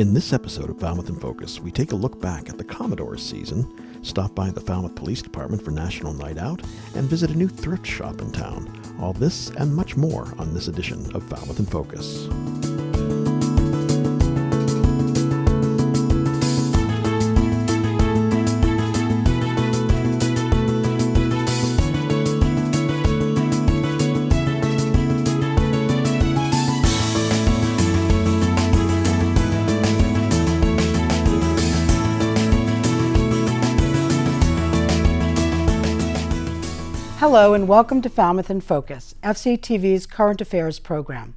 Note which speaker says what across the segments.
Speaker 1: In this episode of Falmouth in Focus, we take a look back at the Commodores season, stop by the Falmouth Police Department for National Night Out, and visit a new thrift shop in town. All this and much more on this edition of Falmouth in Focus.
Speaker 2: Hello and welcome to Falmouth in Focus, FCTV's current affairs program.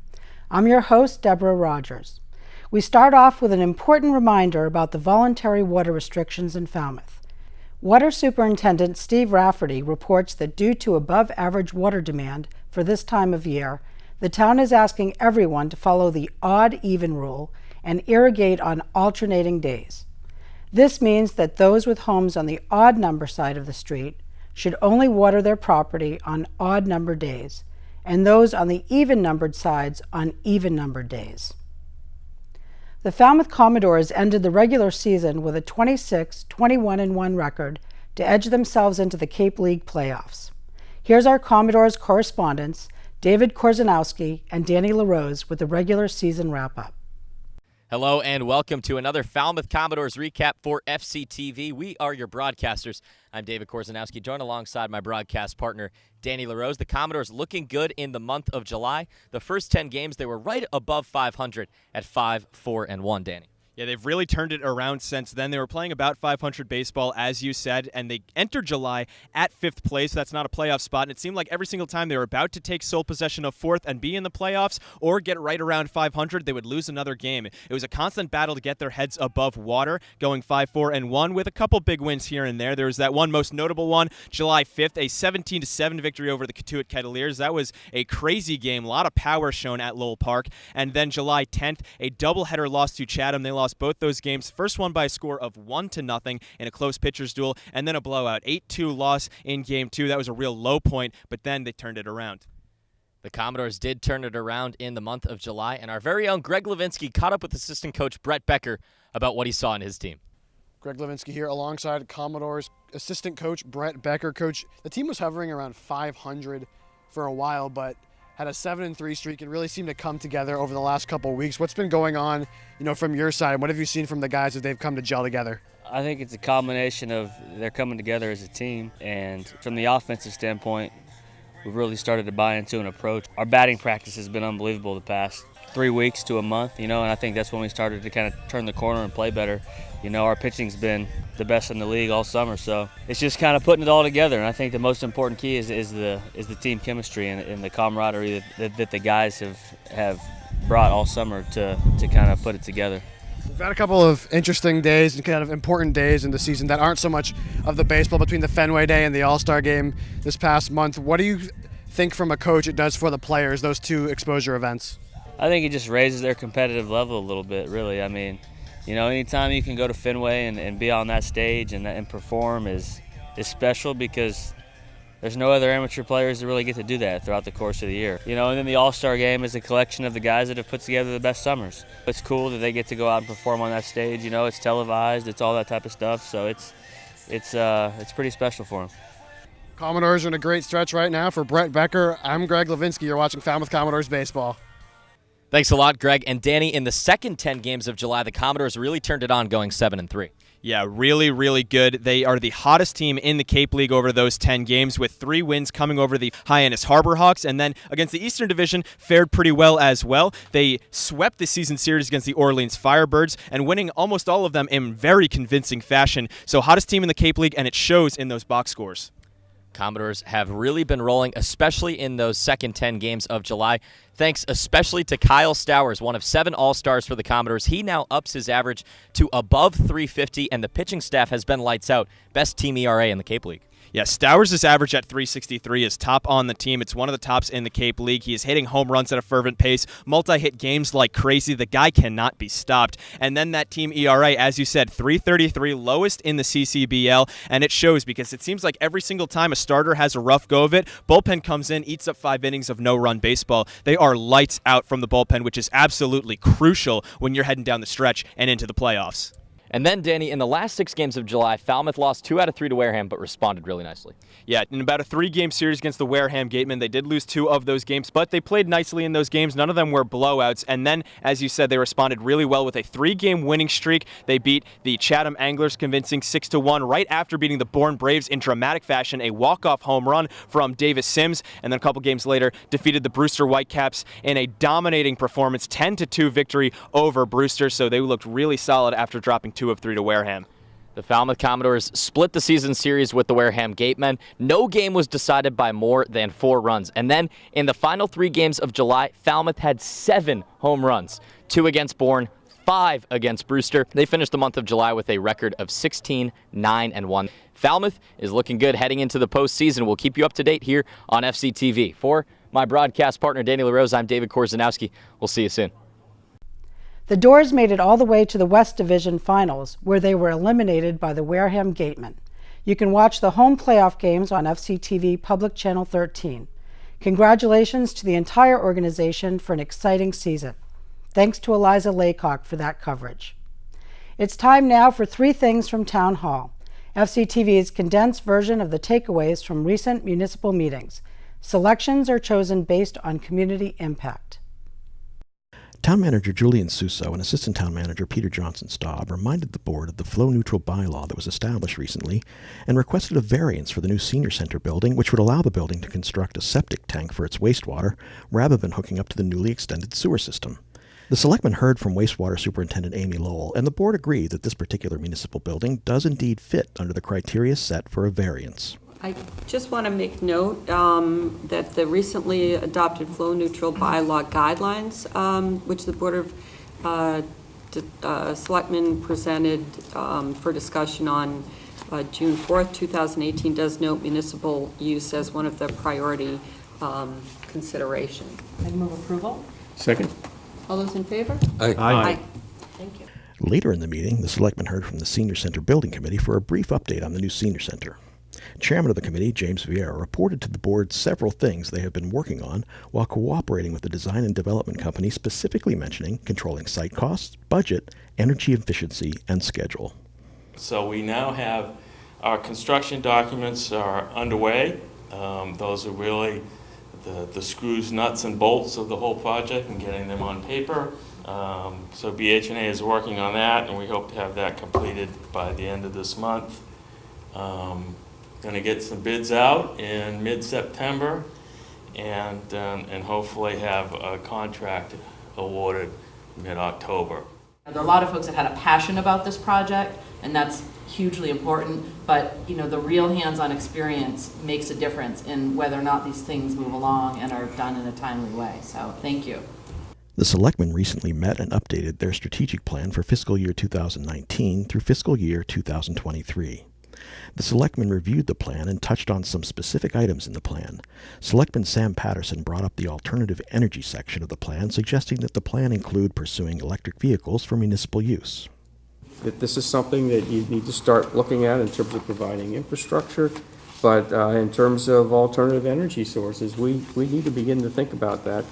Speaker 2: I'm your host, Deborah Rogers. We start off with an important reminder about the voluntary water restrictions in Falmouth. Water Superintendent Steve Rafferty reports that due to above average water demand for this time of year, the town is asking everyone to follow the odd-even rule and irrigate on alternating days. This means that those with homes on the odd number side of the street should only water their property on odd-numbered days, and those on the even-numbered sides on even-numbered days. The Falmouth Commodores ended the regular season with a 26-21-1 record to edge themselves into the Cape League playoffs. Here's our Commodores correspondents, David Korzanowski and Danny LaRose, with the regular season wrap-up.
Speaker 3: Hello and welcome to another Falmouth Commodores recap for FCTV. We are your broadcasters. I'm David Korzanowski, joined alongside my broadcast partner, Danny LaRose. The Commodores looking good in the month of July. The first 10 games, they were right above 500 at 5-4-1, Danny.
Speaker 4: Yeah, they've really turned it around since then. They were playing about 500 baseball, as you said, and they entered July at 5th place. That's not a playoff spot, and it seemed like every single time they were about to take sole possession of 4th and be in the playoffs or get right around 500, they would lose another game. It was a constant battle to get their heads above water, going 5-4-1 with a couple big wins here and there. There was that one most notable one, July 5th, a 17-7 victory over the Katuitt Kettleers. That was a crazy game, a lot of power shown at Lowell Park. And then July 10th, a doubleheader loss to Chatham. They lost both those games. First one by a score of 1-0 in a close pitcher's duel, and then a blowout 8-2 loss in game 2. That was a real low point, but then they turned it around.
Speaker 3: The Commodores did turn it around in the month of July, and our very own Greg Levinsky caught up with assistant coach Brett Becker about what he saw in his team.
Speaker 5: Greg Levinsky here alongside Commodores assistant coach Brett Becker. Coach, the team was hovering around 500 for a while, but had a 7-3 streak and really seemed to come together over the last couple of weeks. What's been going on, from your side? What have you seen from the guys as they've come to gel together?
Speaker 6: I think it's a combination of they're coming together as a team, and from the offensive standpoint, we've really started to buy into an approach. Our batting practice has been unbelievable the past 3 weeks to a month, and I think that's when we started to kind of turn the corner and play better. Our pitching's been the best in the league all summer, so it's just kind of putting it all together. And I think the most important key is the team chemistry and the camaraderie that the guys have brought all summer to kind of put it together.
Speaker 5: We've had a couple of interesting days and kind of important days in the season that aren't so much of the baseball, between the Fenway Day and the All-Star Game this past month. What do you think from a coach it does for the players, those two exposure events?
Speaker 6: I think it just raises their competitive level a little bit, really. I mean, anytime you can go to Fenway and be on that stage and perform is special, because there's no other amateur players that really get to do that throughout the course of the year. And then the All-Star Game is a collection of the guys that have put together the best summers. It's cool that they get to go out and perform on that stage. It's televised, it's all that type of stuff, so it's pretty special for them.
Speaker 5: Commodores are in a great stretch right now. For Brett Becker, I'm Greg Levinsky. You're watching Falmouth Commodores baseball.
Speaker 3: Thanks a lot, Greg. And Danny, in the second 10 games of July, the Commodores really turned it on, going 7-3.
Speaker 4: Yeah, really, really good. They are the hottest team in the Cape League over those 10 games, with 3 wins coming over the Hyannis Harbor Hawks, and then against the Eastern Division fared pretty well as well. They swept the season series against the Orleans Firebirds and winning almost all of them in very convincing fashion. So hottest team in the Cape League, and it shows in those box scores.
Speaker 3: Commodores have really been rolling, especially in those second 10 games of July. Thanks especially to Kyle Stowers, one of 7 All-Stars for the Commodores. He now ups his average to above 350, and the pitching staff has been lights out. Best team ERA in the Cape League.
Speaker 4: Yeah, Stowers' average at .363 is top on the team. It's one of the tops in the Cape League. He is hitting home runs at a fervent pace, multi-hit games like crazy. The guy cannot be stopped. And then that team ERA, as you said, .333, lowest in the CCBL, and it shows because it seems like every single time a starter has a rough go of it, bullpen comes in, eats up 5 innings of no-run baseball. They are lights out from the bullpen, which is absolutely crucial when you're heading down the stretch and into the playoffs.
Speaker 3: And then, Danny, in the last 6 games of July, Falmouth lost 2 out of 3 to Wareham, but responded really nicely.
Speaker 4: Yeah, in about a 3-game series against the Wareham Gatemen, they did lose 2 of those games, but they played nicely in those games. None of them were blowouts. And then, as you said, they responded really well with a 3-game winning streak. They beat the Chatham Anglers, convincing 6-1, right after beating the Bourne Braves in dramatic fashion, a walk-off home run from Davis Sims. And then a couple games later, defeated the Brewster Whitecaps in a dominating performance, 10-2 victory over Brewster. So they looked really solid after dropping 2 of 3 to Wareham.
Speaker 3: The Falmouth Commodores split the season series with the Wareham Gatemen. No game was decided by more than 4 runs. And then in the final 3 games of July, Falmouth had 7 home runs, 2 against Bourne, 5 against Brewster. They finished the month of July with a record of 16-9-1. Falmouth is looking good heading into the postseason. We'll keep you up to date here on FCTV. For my broadcast partner, Danny LaRose, I'm David Korzanowski. We'll see you soon.
Speaker 2: The Doors made it all the way to the West Division Finals, where they were eliminated by the Wareham Gatemen. You can watch the home playoff games on FCTV Public Channel 13. Congratulations to the entire organization for an exciting season. Thanks to Eliza Laycock for that coverage. It's time now for 3 things from Town Hall, FCTV's condensed version of the takeaways from recent municipal meetings. Selections are chosen based on community impact.
Speaker 1: Town Manager Julian Suso and Assistant Town Manager Peter Johnson-Staub reminded the board of the flow-neutral bylaw that was established recently and requested a variance for the new senior center building, which would allow the building to construct a septic tank for its wastewater rather than hooking up to the newly extended sewer system. The selectmen heard from wastewater superintendent Amy Lowell, and the board agreed that this particular municipal building does indeed fit under the criteria set for a variance.
Speaker 7: I just want to make note that the recently adopted flow-neutral bylaw guidelines, which the Board of Selectmen presented for discussion on June 4th, 2018, does note municipal use as one of the priority consideration.
Speaker 8: I move approval.
Speaker 9: Second.
Speaker 7: All those in favor?
Speaker 9: Aye.
Speaker 7: Aye. Thank you.
Speaker 1: Later in the meeting, the selectmen heard from the Senior Center Building Committee for a brief update on the new senior center. Chairman of the committee, James Vieira, reported to the board several things they have been working on while cooperating with the design and development company, specifically mentioning controlling site costs, budget, energy efficiency, and schedule.
Speaker 10: So we now have our construction documents are underway. Those are really the screws, nuts, and bolts of the whole project and getting them on paper. So BH&A is working on that, and we hope to have that completed by the end of this month. Going to get some bids out in mid-September and hopefully have a contract awarded mid-October.
Speaker 8: There are a lot of folks that had a passion about this project, and that's hugely important, but the real hands-on experience makes a difference in whether or not these things move along and are done in a timely way. So thank you.
Speaker 1: The selectmen recently met and updated their strategic plan for fiscal year 2019 through fiscal year 2023. The selectmen reviewed the plan and touched on some specific items in the plan. Selectman Sam Patterson brought up the alternative energy section of the plan, suggesting that the plan include pursuing electric vehicles for municipal use.
Speaker 9: That this is something that you need to start looking at in terms of providing infrastructure, but in terms of alternative energy sources, we need to begin to think about that.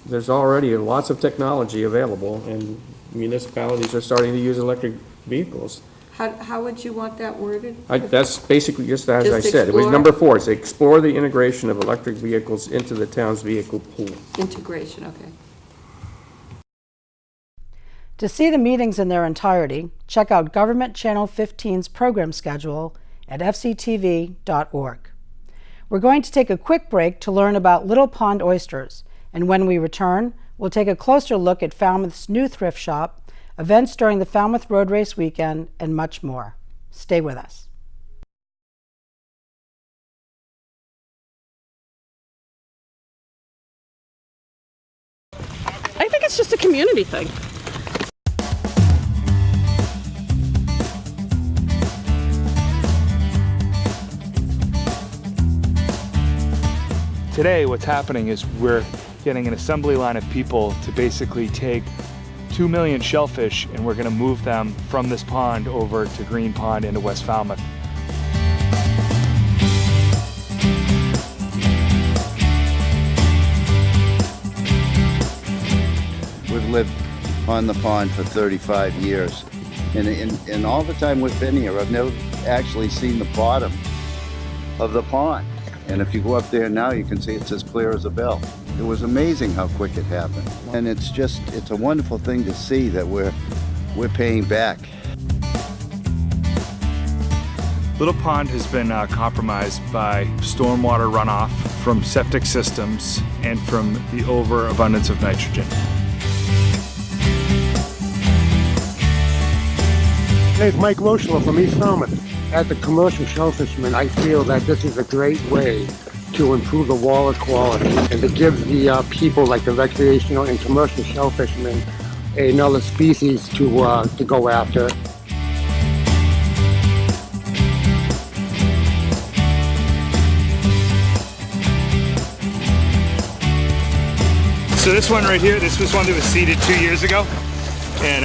Speaker 9: There's already lots of technology available, and municipalities are starting to use electric vehicles.
Speaker 7: How would you want that worded?
Speaker 9: That's basically just as I
Speaker 7: Just
Speaker 9: said. It was
Speaker 7: explore?
Speaker 9: number 4. It's explore the integration of electric vehicles into the town's vehicle pool.
Speaker 7: Integration, okay.
Speaker 2: To see the meetings in their entirety, check out Government Channel 15's program schedule at fctv.org. We're going to take a quick break to learn about Little Pond oysters, and when we return, we'll take a closer look at Falmouth's new thrift shop, events during the Falmouth Road Race weekend, and much more. Stay with us.
Speaker 11: I think it's just a community thing.
Speaker 12: Today what's happening is we're getting an assembly line of people to basically take 2 million shellfish, and we're going to move them from this pond over to Green Pond into West Falmouth.
Speaker 13: We've lived on the pond for 35 years. And all the time we've been here, I've never actually seen the bottom of the pond. And if you go up there now, you can see it's as clear as a bell. It was amazing how quick it happened. And it's a wonderful thing to see that we're paying back.
Speaker 12: Little Pond has been compromised by stormwater runoff from septic systems and from the overabundance of nitrogen.
Speaker 14: Hey, it's Mike Rochler from East Falmouth. As a commercial shellfisherman, I feel that this is a great way to improve the water quality and to give the people like the recreational and commercial shellfishermen another species to go after.
Speaker 12: So this one right here, this was one that was seeded 2 years ago, and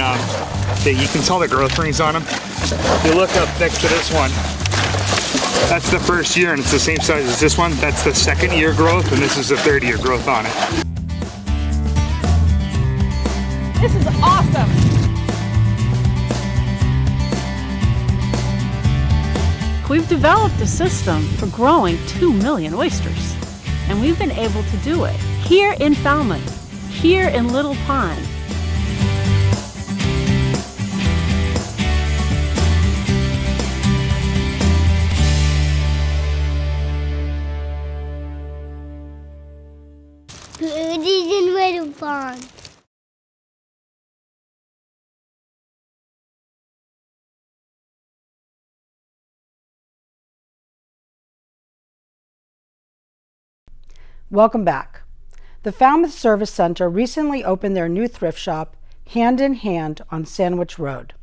Speaker 12: you can tell the growth rings on them. If you look up next to this one, that's the first year, and it's the same size as this one. That's the second year growth, and this is the third year growth on it.
Speaker 11: This is awesome.
Speaker 15: We've developed a system for growing 2 million oysters, and we've been able to do it here in Falmouth, here in Little Pond.
Speaker 16: Birdies in Little Pond.
Speaker 2: Welcome back. The Falmouth Service Center recently opened their new thrift shop, Hand in Hand, on Sandwich Road.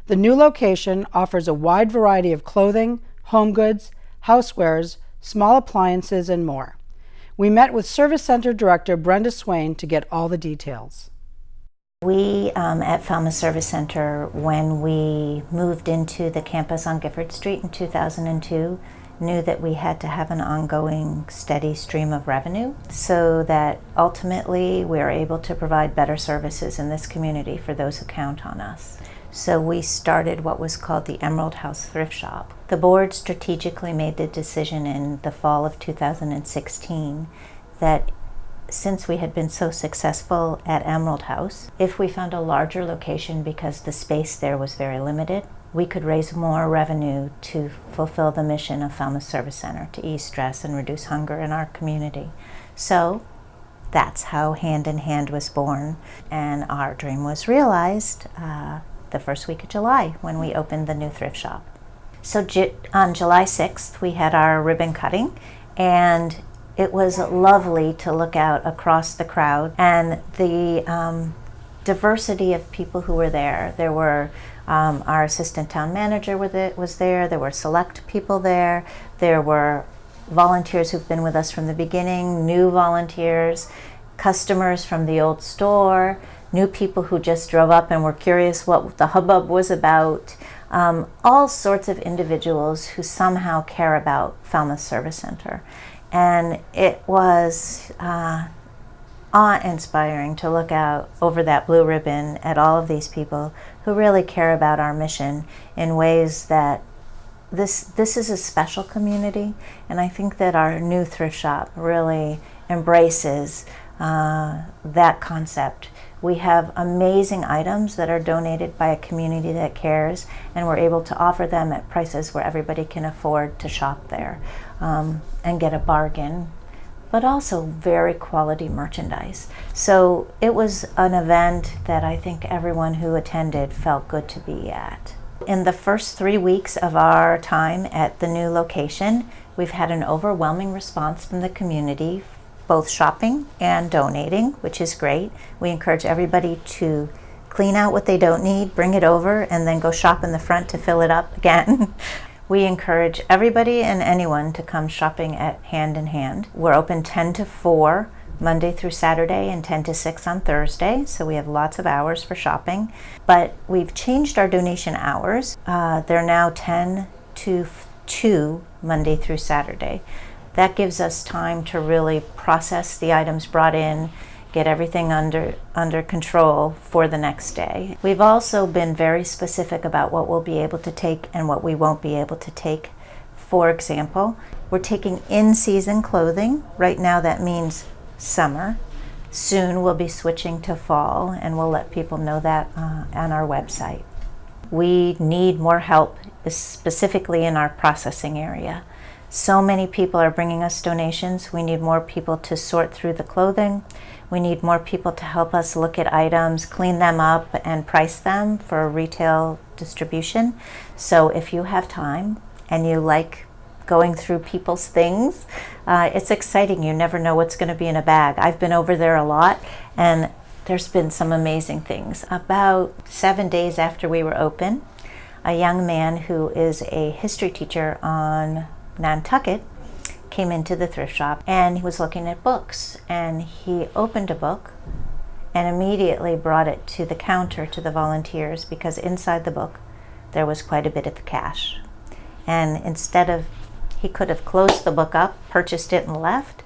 Speaker 2: The new location offers a wide variety of clothing, home goods, housewares, small appliances, and more. We met with Service Center Director Brenda Swain to get all the details.
Speaker 17: We at Falmouth Service Center, when we moved into the campus on Gifford Street in 2002, knew that we had to have an ongoing steady stream of revenue so that ultimately we're able to provide better services in this community for those who count on us. So we started what was called the Emerald House Thrift Shop. The board strategically made the decision in the fall of 2016 that since we had been so successful at Emerald House, if we found a larger location because the space there was very limited, we could raise more revenue to fulfill the mission of Falmouth Service Center to ease stress and reduce hunger in our community. So that's how Hand in Hand was born, and our dream was realized the first week of July when we opened the new thrift shop. So on July 6th, we had our ribbon cutting, and it was lovely to look out across the crowd and the diversity of people who were there. There were our assistant town manager was there. There were select people there. There were volunteers who've been with us from the beginning, new volunteers, customers from the old store, new people who just drove up and were curious what the hubbub was about. All sorts of individuals who somehow care about Falmouth Service Center. And it was awe-inspiring to look out over that blue ribbon at all of these people who really care about our mission in ways that this is a special community, and I think that our new thrift shop really embraces that concept. We have amazing items that are donated by a community that cares, and we're able to offer them at prices where everybody can afford to shop there and get a bargain, but also very quality merchandise. So it was an event that I think everyone who attended felt good to be at. In the first 3 weeks of our time at the new location, we've had an overwhelming response from the community, both shopping and donating, which is great. We encourage everybody to clean out what they don't need, bring it over, and then go shop in the front to fill it up again. We encourage everybody and anyone to come shopping at Hand in Hand. We're open 10 to 4 Monday through Saturday and 10 to 6 on Thursday, so we have lots of hours for shopping. But we've changed our donation hours. They're now 10 to 2 Monday through Saturday. That gives us time to really process the items brought in, get everything under control for the next day. We've also been very specific about what we'll be able to take and what we won't be able to take. For example, we're taking in-season clothing. Right now that means summer. Soon we'll be switching to fall, and we'll let people know that on our website. We need more help, specifically in our processing area. So many people are bringing us donations. We need more people to sort through the clothing. We need more people to help us look at items, clean them up, and price them for retail distribution. So if you have time and you like going through people's things, it's exciting. You never know what's going to be in a bag. I've been over there a lot, and there's been some amazing things. About 7 days after we were open, a young man who is a history teacher on Nantucket came into the thrift shop, and he was looking at books, and he opened a book and immediately brought it to the counter to the volunteers, because inside the book there was quite a bit of cash. And instead of, he could have closed the book up, purchased it, and left.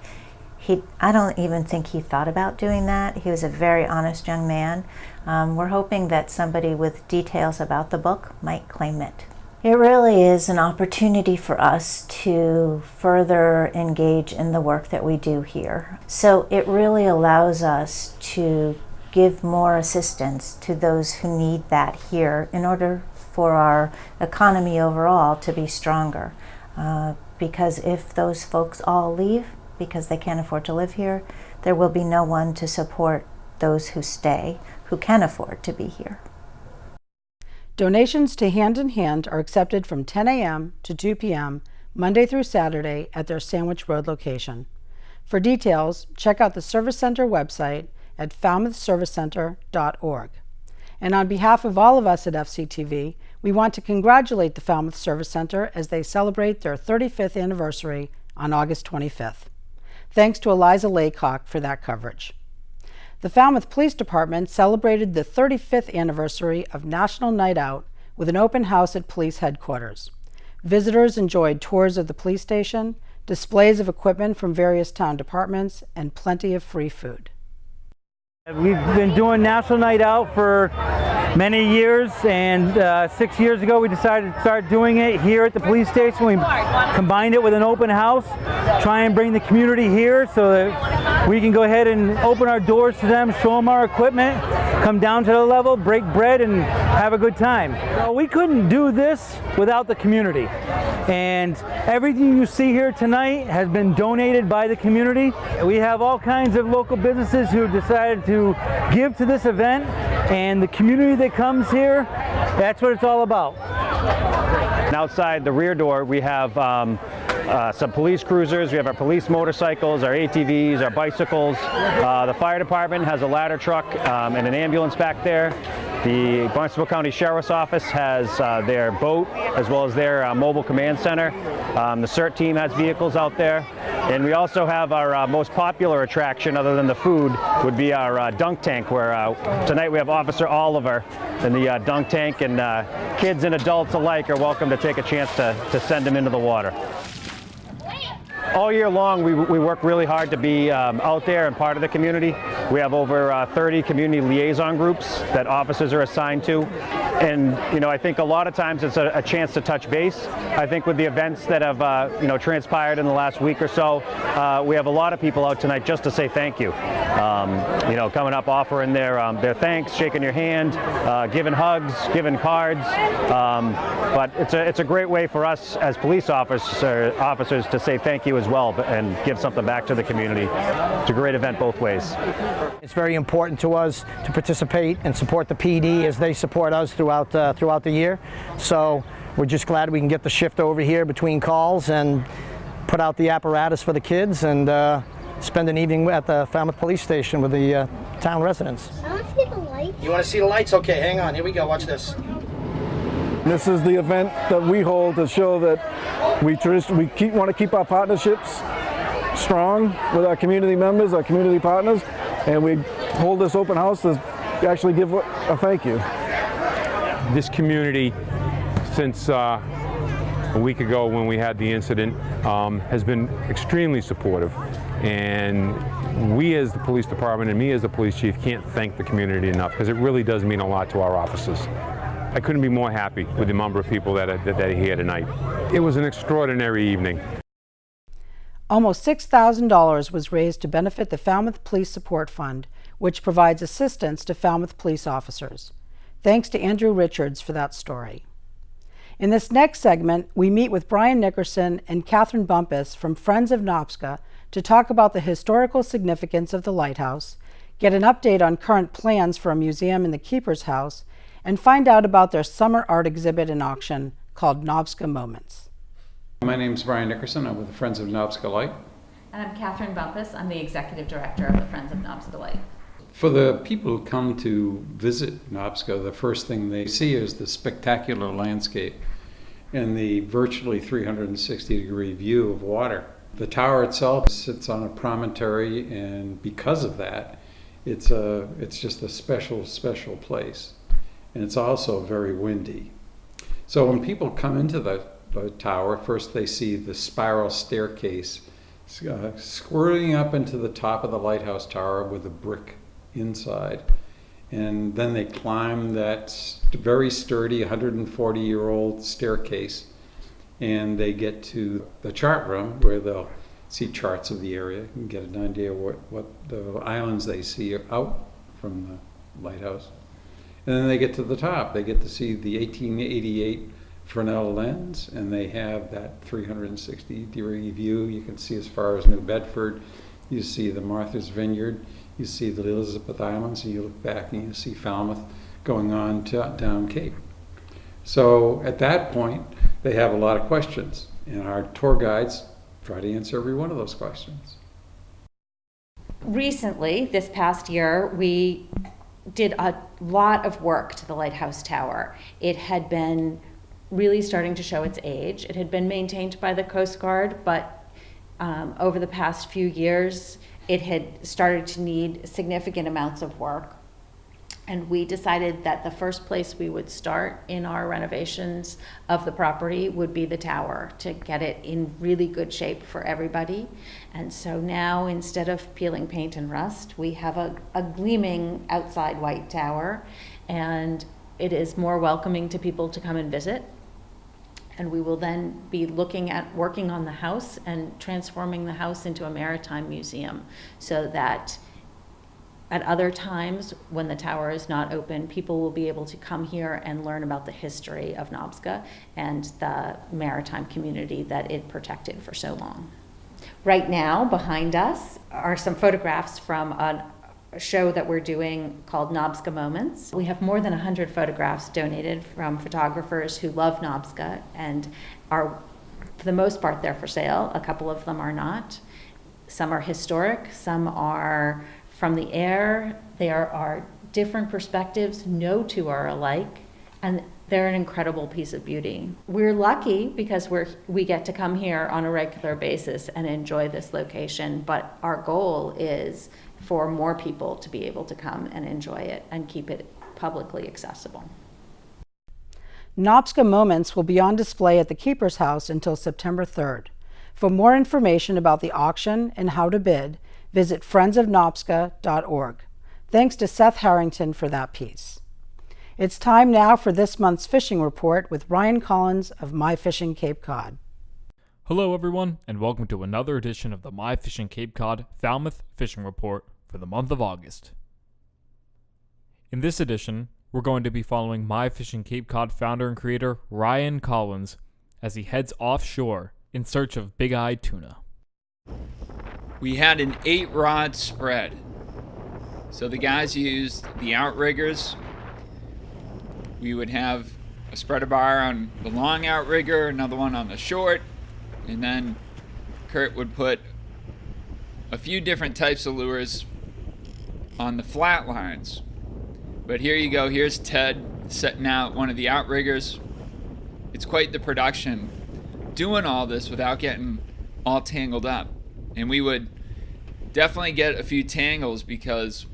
Speaker 17: I don't even think he thought about doing that. He was a very honest young man. We're hoping that somebody with details about the book might claim it. It really is an opportunity for us to further engage in the work that we do here. So it really allows us to give more assistance to those who need that here in order for our economy overall to be stronger. Because if those folks all leave because they can't afford to live here, there will be no one to support those who stay, who can afford to be here.
Speaker 2: Donations to Hand in Hand are accepted from 10 a.m. to 2 p.m. Monday through Saturday at their Sandwich Road location. For details, check out the Service Center website at falmouthservicecenter.org. And on behalf of all of us at FCTV, we want to congratulate the Falmouth Service Center as they celebrate their 35th anniversary on August 25th. Thanks to Eliza Laycock for that coverage. The Falmouth Police Department celebrated the 35th anniversary of National Night Out with an open house at police headquarters. Visitors enjoyed tours of the police station, displays of equipment from various town departments, and plenty of free food.
Speaker 18: We've been doing National Night Out for many years, and 6 years ago we decided to start doing it here at the police station. We combined it with an open house, try and bring the community here so that we can go ahead and open our doors to them, show them our equipment, come down to the level, break bread, and have a good time. So we couldn't do this without the community. And everything you see here tonight has been donated by the community. We have all kinds of local businesses who have decided to give to this event, and the community that comes here, that's what it's all about.
Speaker 19: And outside the rear door, we have some police cruisers, we have our police motorcycles, our ATVs, our bicycles. The fire department has a ladder truck and an ambulance back there. The Barnstable County Sheriff's Office has their boat as well as their mobile command center. The CERT team has vehicles out there. And we also have our most popular attraction, other than the food, would be our dunk tank, where tonight we have Officer Oliver in the dunk tank, and kids and adults alike are welcome to take a chance to send them into the water. All year long, we work really hard to be out there and part of the community. We have over 30 community liaison groups that officers are assigned to. And, I think a lot of times it's a chance to touch base. I think with the events that have, transpired in the last week or so, we have a lot of people out tonight just to say thank you. Coming up, offering their thanks, shaking your hand, giving hugs, giving cards. But it's a great way for us as police officers to say thank you as well and give something back to the community. It's a great event both ways.
Speaker 20: It's very important to us to participate and support the PD as they support us throughout the year. So we're just glad we can get the shift over here between calls and put out the apparatus for the kids and spend an evening at the Falmouth Police Station with the town residents.
Speaker 16: I want to see the lights.
Speaker 20: You want to see the lights? Okay, hang on. Here we go. Watch this.
Speaker 21: This is the event that we hold to show that we want to keep our partnerships strong with our community members, our community partners, and we hold this open house to actually give a thank you.
Speaker 22: This community, since a week ago when we had the incident, has been extremely supportive, and we as the police department and me as the police chief can't thank the community enough, because it really does mean a lot to our officers. I couldn't be more happy with the number of people that are here tonight. It was an extraordinary evening.
Speaker 2: Almost $6,000 was raised to benefit the Falmouth Police Support Fund, which provides assistance to Falmouth police officers. Thanks to Andrew Richards for that story. In this next segment, we meet with Brian Nickerson and Catherine Bumpus from Friends of Nopska to talk about the historical significance of the lighthouse, get an update on current plans for a museum in the Keeper's House, and find out about their summer art exhibit and auction called Nopska Moments.
Speaker 23: My name is Brian Nickerson. I'm with the Friends of Nopska Light.
Speaker 24: And I'm Catherine Bumpus. I'm the executive director of the Friends of Nopska Light.
Speaker 23: For the people who come to visit Nopska, the first thing they see is the spectacular landscape and the virtually 360-degree view of water. The tower itself sits on a promontory, and because of that, it's just a special, special place. And it's also very windy. So when people come into the tower, first they see the spiral staircase squirting up into the top of the lighthouse tower with a brick inside. And then they climb that very sturdy 140-year-old staircase, and they get to the chart room where they'll see charts of the area and get an idea what the islands they see are out from the lighthouse. And then they get to the top. They get to see the 1888 Fresnel lens, and they have that 360-degree view. You can see as far as New Bedford. You see the Martha's Vineyard. You see the Elizabeth Islands, and you look back and you see Falmouth going on to down Cape. So at that point, they have a lot of questions, and our tour guides try to answer every one of those questions.
Speaker 24: Recently, this past year, we did a lot of work to the Lighthouse Tower. It had been really starting to show its age. It had been maintained by the Coast Guard, but over the past few years, it had started to need significant amounts of work. And we decided that the first place we would start in our renovations of the property would be the tower, to get it in really good shape for everybody. And so now, instead of peeling paint and rust, we have a gleaming outside white tower, and it is more welcoming to people to come and visit. And we will then be looking at working on the house and transforming the house into a maritime museum, so that at other times when the tower is not open, people will be able to come here and learn about the history of Nopska and the maritime community that it protected for so long. Right now, behind us are some photographs from a show that we're doing called Nopska Moments. We have more than 100 photographs donated from photographers who love Nopska and are, for the most part, they're for sale. A couple of them are not. Some are historic, some are from the air. There are different perspectives. No two are alike, and they're an incredible piece of beauty. We're lucky because we get to come here on a regular basis and enjoy this location, but our goal is for more people to be able to come and enjoy it and keep it publicly accessible.
Speaker 2: Nopska Moments will be on display at the Keeper's House until September 3rd. For more information about the auction and how to bid, visit friendsofnopska.org. Thanks to Seth Harrington for that piece. It's time now for this month's fishing report with Ryan Collins of My Fishing Cape Cod.
Speaker 25: Hello everyone, and welcome to another edition of the My Fishing Cape Cod Falmouth Fishing Report for the month of August. In this edition, we're going to be following My Fishing Cape Cod founder and creator Ryan Collins as he heads offshore in search of big-eyed tuna.
Speaker 26: We had an 8-rod spread. So the guys used the outriggers. We would have a spreader bar on the long outrigger, another one on the short, and then Kurt would put a few different types of lures on the flat lines. But here you go, here's Ted setting out one of the outriggers it's quite the production doing all this without getting all tangled up. And we would definitely get a few tangles because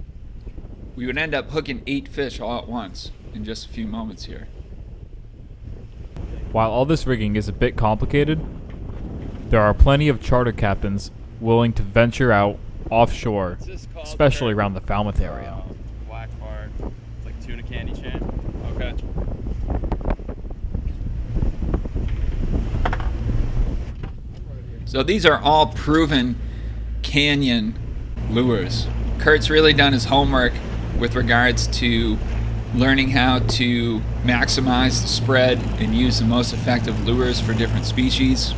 Speaker 26: we would end up hooking 8 fish all at once in just a few moments here.
Speaker 25: While all this rigging is a bit complicated, there are plenty of charter captains willing to venture out offshore, especially around the Falmouth area.
Speaker 3: Black bar, it's like tuna candy chain. Okay.
Speaker 26: So these are all proven canyon lures. Kurt's really done his homework with regards to learning how to maximize the spread and use the most effective lures for different species.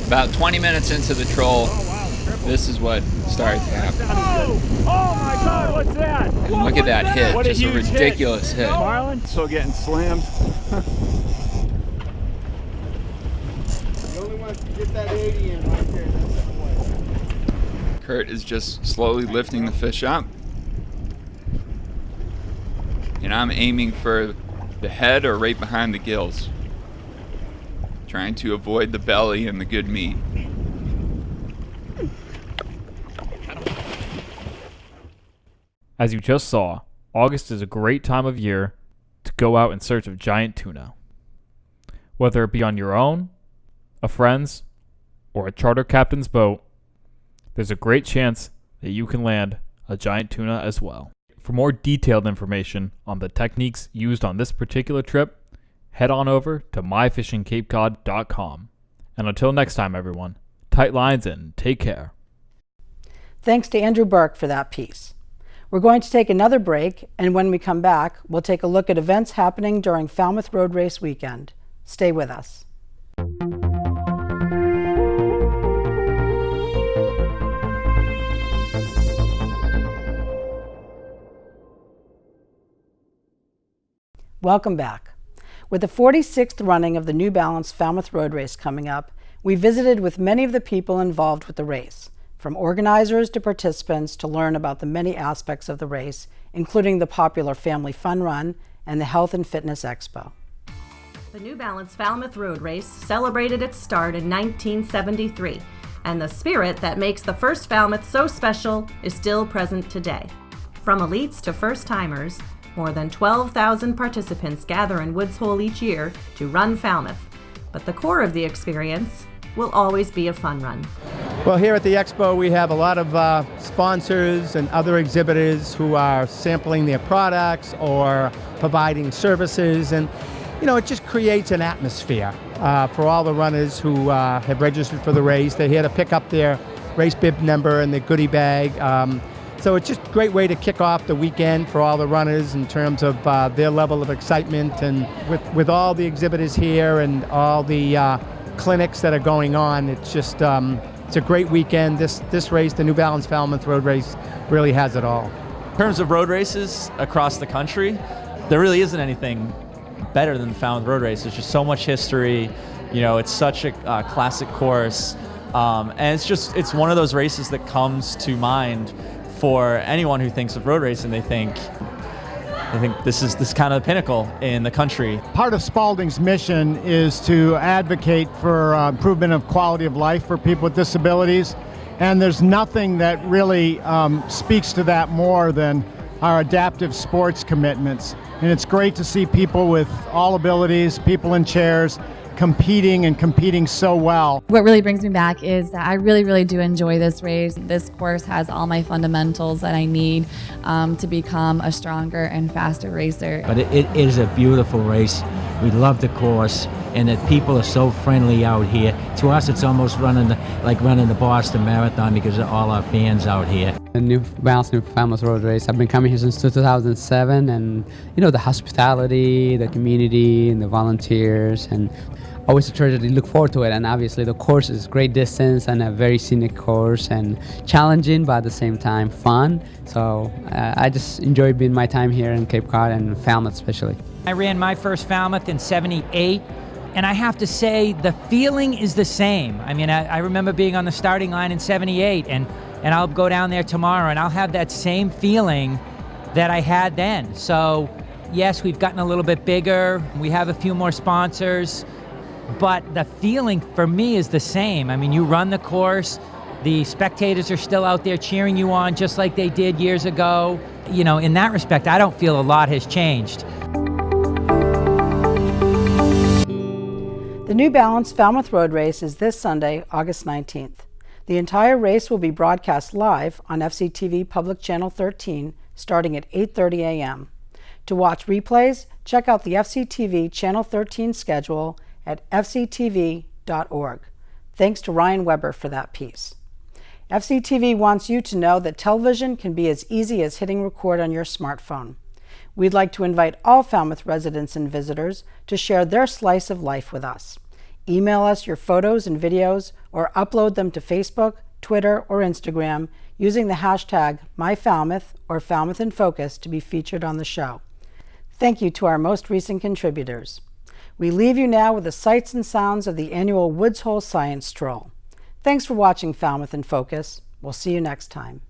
Speaker 26: About 20 minutes into the troll, this is what started to happen.
Speaker 12: Oh my God, what's that?
Speaker 26: And look at that hit,
Speaker 12: What
Speaker 26: just a
Speaker 12: huge
Speaker 26: ridiculous hit.
Speaker 12: Marlin, so getting slammed.
Speaker 14: The only one to get that 80 in right there, that's that play.
Speaker 26: Kurt is just slowly lifting the fish up. And I'm aiming for the head or right behind the gills, trying to avoid the belly and the good meat.
Speaker 25: As you just saw, August is a great time of year to go out in search of giant tuna. Whether it be on your own, a friend's, or a charter captain's boat, there's a great chance that you can land a giant tuna as well. For more detailed information on the techniques used on this particular trip, head on over to myfishingcapecod.com. And until next time, everyone, tight lines and take care.
Speaker 2: Thanks to Andrew Burke for that piece. We're going to take another break, and when we come back, we'll take a look at events happening during Falmouth Road Race weekend. Stay with us. Welcome back. With the 46th running of the New Balance Falmouth Road Race coming up, we visited with many of the people involved with the race, from organizers to participants, to learn about the many aspects of the race, including the popular Family Fun Run and the Health and Fitness Expo.
Speaker 4: The New Balance Falmouth Road Race celebrated its start in 1973, and the spirit that makes the first Falmouth so special is still present today. From elites to first-timers, more than 12,000 participants gather in Woods Hole each year to run Falmouth, but the core of the experience will always be a fun run.
Speaker 5: Well, here at the Expo we have a lot of sponsors and other exhibitors who are sampling their products or providing services, and it just creates an atmosphere for all the runners who have registered for the race. They're here to pick up their race bib number and their goodie bag. So it's just a great way to kick off the weekend for all the runners in terms of their level of excitement. And with all the exhibitors here and all the clinics that are going on, it's just it's a great weekend. This race, the New Balance Falmouth Road Race, really has it all.
Speaker 6: In terms of road races across the country, there really isn't anything better than the Falmouth Road Race. There's just so much history. It's such a classic course, and it's one of those races that comes to mind for anyone who thinks of road racing. They think this is kind of the pinnacle in the country.
Speaker 8: Part of Spalding's mission is to advocate for improvement of quality of life for people with disabilities, and there's nothing that really speaks to that more than our adaptive sports commitments. And it's great to see people with all abilities, people in chairs, competing so well.
Speaker 10: What really brings me back is that I really do enjoy this race. This course has all my fundamentals that I need to become a stronger and faster racer.
Speaker 27: But it is a beautiful race. We love the course, and that people are so friendly out here. To us, it's almost like running the Boston Marathon because of all our fans out here.
Speaker 28: The New Balance New Falmouth Road Race, I've been coming here since 2007, and the hospitality, the community, and the volunteers, and always a treasure to look forward to it. And obviously the course is great distance and a very scenic course, and challenging but at the same time fun. So I just enjoy being my time here in Cape Cod and Falmouth especially.
Speaker 29: I ran my first Falmouth in '78, and I have to say the feeling is the same. I mean, I remember being on the starting line in '78, and I'll go down there tomorrow and I'll have that same feeling that I had then. So Yes, we've gotten a little bit bigger. We have a few more sponsors, but the feeling for me is the same. I mean, you run the course, the spectators are still out there cheering you on just like they did years ago. You know, in that respect, I don't feel a lot has changed.
Speaker 2: The New Balance Falmouth Road Race is this Sunday, August 19th. The entire race will be broadcast live on FCTV Public Channel 13 starting at 8:30 a.m. To watch replays, check out the FCTV Channel 13 schedule at fctv.org. Thanks to Ryan Weber for that piece. FCTV wants you to know that television can be as easy as hitting record on your smartphone. We'd like to invite all Falmouth residents and visitors to share their slice of life with us. Email us your photos and videos or upload them to Facebook, Twitter, or Instagram using the hashtag MyFalmouth or Falmouth in Focus to be featured on the show. Thank you to our most recent contributors. We leave you now with the sights and sounds of the annual Woods Hole Science Stroll. Thanks for watching Falmouth in Focus. We'll see you next time.